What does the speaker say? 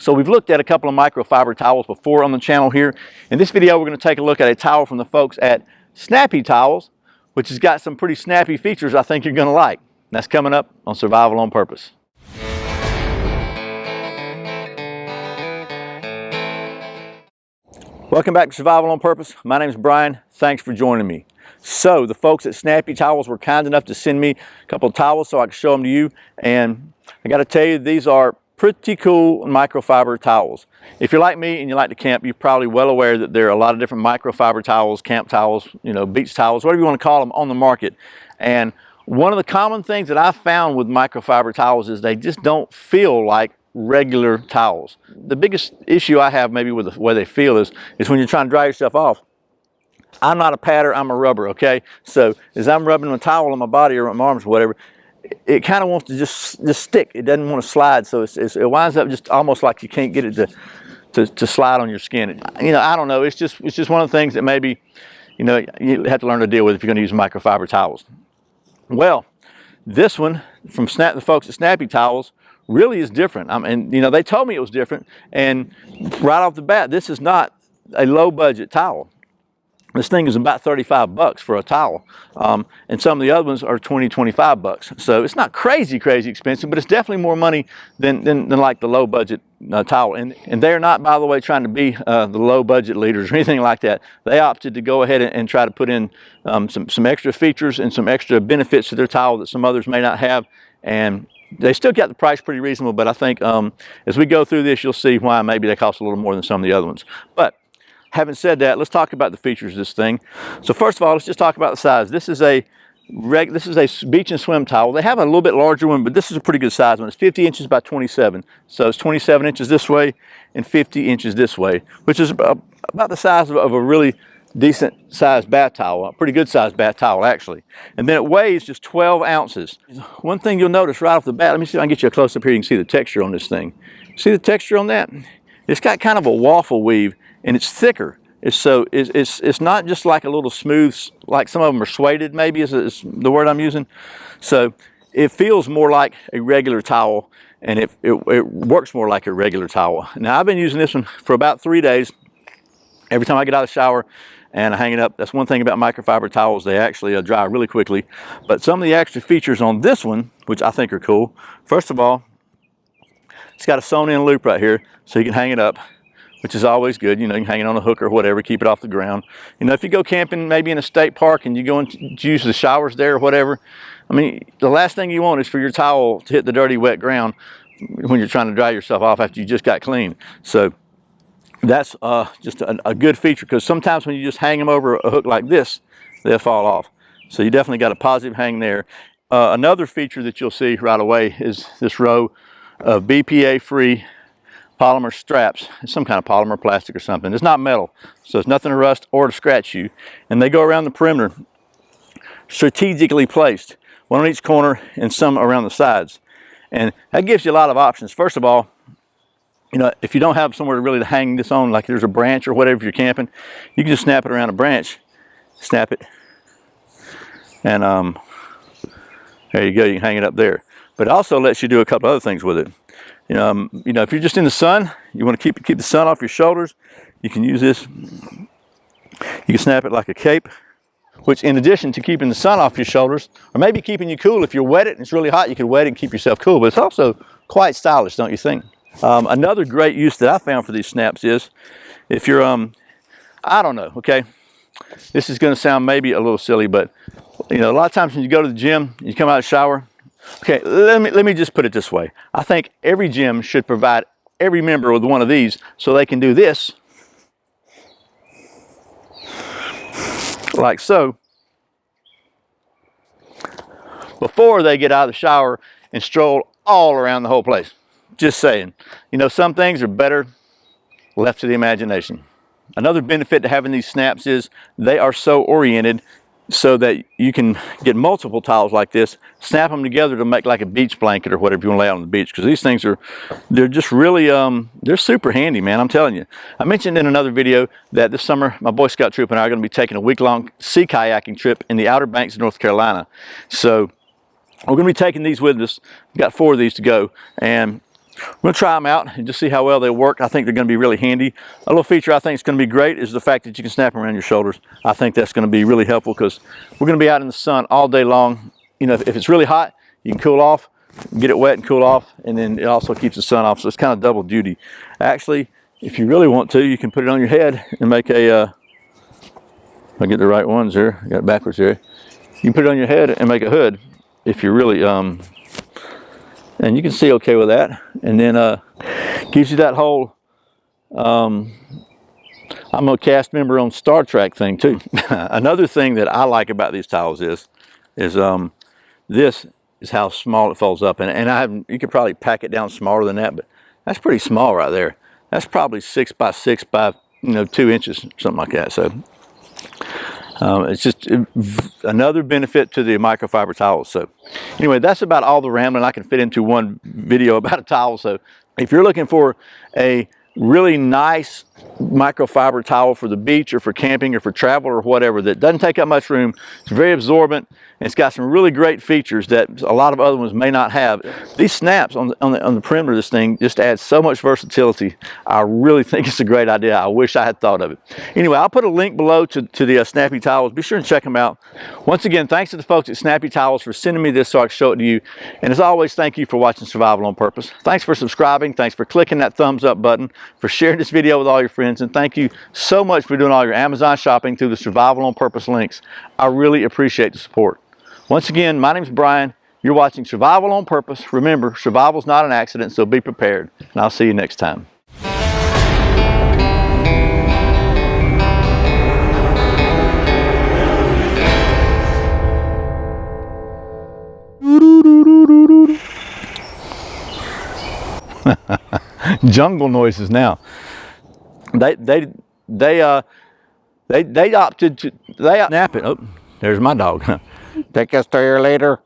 So we've looked at a couple of microfiber towels before on the channel here. In this video, we're going to take a look at a towel from the folks at Snappy Towels, which has got some pretty snappy features I think you're going to like. That's coming up on Survival on Purpose. Welcome back to Survival on Purpose. My name is Brian. Thanks for joining me. So the folks at Snappy Towels were kind enough to send me a couple of towels so I could show them to you. And I got to tell you, these are pretty cool microfiber towels. If you're like me and you like to camp, you're probably well aware that there are a lot of different microfiber towels, camp towels, beach towels, whatever you want to call them, on the market. And one of the common things that I've found with microfiber towels is they just don't feel like regular towels. The biggest issue I have maybe with the way they feel is when you're trying to dry yourself off. I'm not a patter, I'm a rubber, okay? So as I'm rubbing a towel on my body or my arms or whatever, it kind of wants to just stick. It doesn't want to slide, so it winds up just almost like you can't get it to slide on your skin. I don't know. It's just one of the things that maybe you have to learn to deal with if you're going to use microfiber towels. Well, this one from the folks at Snappy Towels really is different. They told me it was different, and right off the bat, this is not a low budget towel. This thing is about 35 bucks for a towel, and some of the other ones are 20, 25 bucks. So it's not crazy expensive, but it's definitely more money than like the low budget towel. And they're not, by the way, trying to be the low budget leaders or anything like that. They opted to go ahead and try to put in some extra features and some extra benefits to their towel that some others may not have. And they still got the price pretty reasonable, but I think as we go through this, you'll see why maybe they cost a little more than some of the other ones. But having said that, let's talk about the features of this thing. So first of all, let's just talk about the size. This is a beach and swim towel. They have a little bit larger one, but this is a pretty good size one. It's 50 inches by 27. So it's 27 inches this way and 50 inches this way, which is about the size of a really decent sized bath towel, a pretty good sized bath towel actually. And then it weighs just 12 ounces. One thing you'll notice right off the bat, let me see if I can get you a close up here. You can see the texture on this thing. See the texture on that? It's got kind of a waffle weave, and it's thicker. It's not just like a little smooth, like some of them are suede maybe is the word I'm using. So it feels more like a regular towel, and it works more like a regular towel. Now I've been using this one for about 3 days. Every time I get out of the shower and I hang it up. That's one thing about microfiber towels, they actually dry really quickly. But some of the extra features on this one, which I think are cool, first of all, it's got a sewn in loop right here so you can hang it up, which is always good. You can hang it on a hook or whatever, keep it off the ground. If you go camping maybe in a state park and you go and use the showers there or whatever, the last thing you want is for your towel to hit the dirty, wet ground when you're trying to dry yourself off after you just got clean. So that's just a good feature, because sometimes when you just hang them over a hook like this, they'll fall off. So you definitely got a positive hang there. Another feature that you'll see right away is this row of BPA-free polymer straps. It's some kind of polymer, plastic or something. It's not metal, so it's nothing to rust or to scratch you. And they go around the perimeter, strategically placed, one on each corner and some around the sides. And that gives you a lot of options. First of all, if you don't have somewhere to really hang this on, like there's a branch or whatever if you're camping, you can just snap it around a branch, snap it, and there you go, you can hang it up there. But it also lets you do a couple other things with it. If you're just in the sun, you want to keep the sun off your shoulders, you can use this. You can snap it like a cape, which in addition to keeping the sun off your shoulders, or maybe keeping you cool, if you're wet and it's really hot, you can wet it and keep yourself cool, but it's also quite stylish, don't you think? Another great use that I found for these snaps is if you're, I don't know, okay, this is going to sound maybe a little silly, but a lot of times when you go to the gym, you come out of the shower. Okay, let me just put it this way. I think every gym should provide every member with one of these so they can do this, like so, before they get out of the shower and stroll all around the whole place. Just saying. Some things are better left to the imagination. Another benefit to having these snaps is they are so oriented so that you can get multiple towels like this, snap them together to make like a beach blanket or whatever you want to lay out on the beach, because these things they're just really, they're super handy, man, I'm telling you. I mentioned in another video that this summer my Boy Scout troop and I are going to be taking a week-long sea kayaking trip in the Outer Banks of North Carolina. So we're going to be taking these with us. We've got 4 of these to go, and We'll try them out and just see how well they work. I think they're going to be really handy. A little feature I think is going to be great is the fact that you can snap them around your shoulders. I think that's going to be really helpful because we're going to be out in the sun all day long. You know, if it's really hot, you can cool off, get it wet and cool off, and then it also keeps the sun off. So it's kind of double duty. Actually, if you really want to, you can put it on your head and make a, if I get the right ones here, I got it backwards here. You can put it on your head and make a hood if you really, and you can see okay with that. And then gives you that whole, I'm a cast member on Star Trek thing too. Another thing that I like about these towels is this is how small it folds up. And you could probably pack it down smaller than that, but that's pretty small right there. That's probably 6 by 6 by 2 inches, something like that. So it's just another benefit to the microfiber towels. So anyway, that's about all the rambling I can fit into one video about a towel. So if you're looking for a really nice microfiber towel for the beach or for camping or for travel or whatever that doesn't take up much room, it's very absorbent, and it's got some really great features that a lot of other ones may not have. These snaps on the perimeter of this thing just add so much versatility. I really think it's a great idea. I wish I had thought of it. Anyway, I'll put a link below to the Snappy Towels. Be sure and check them out. Once again, thanks to the folks at Snappy Towels for sending me this so I can show it to you. And as always, thank you for watching Survival on Purpose. Thanks for subscribing. Thanks for clicking that thumbs up button, for sharing this video with all your friends, and thank you so much for doing all your Amazon shopping through the Survival on Purpose links. I really appreciate the support. Once again, my name's Brian. You're watching Survival on Purpose. Remember, survival's not an accident, so be prepared. And I'll see you next time. Jungle noises now. They opted to nap it. Oh, there's my dog. Take us to your later.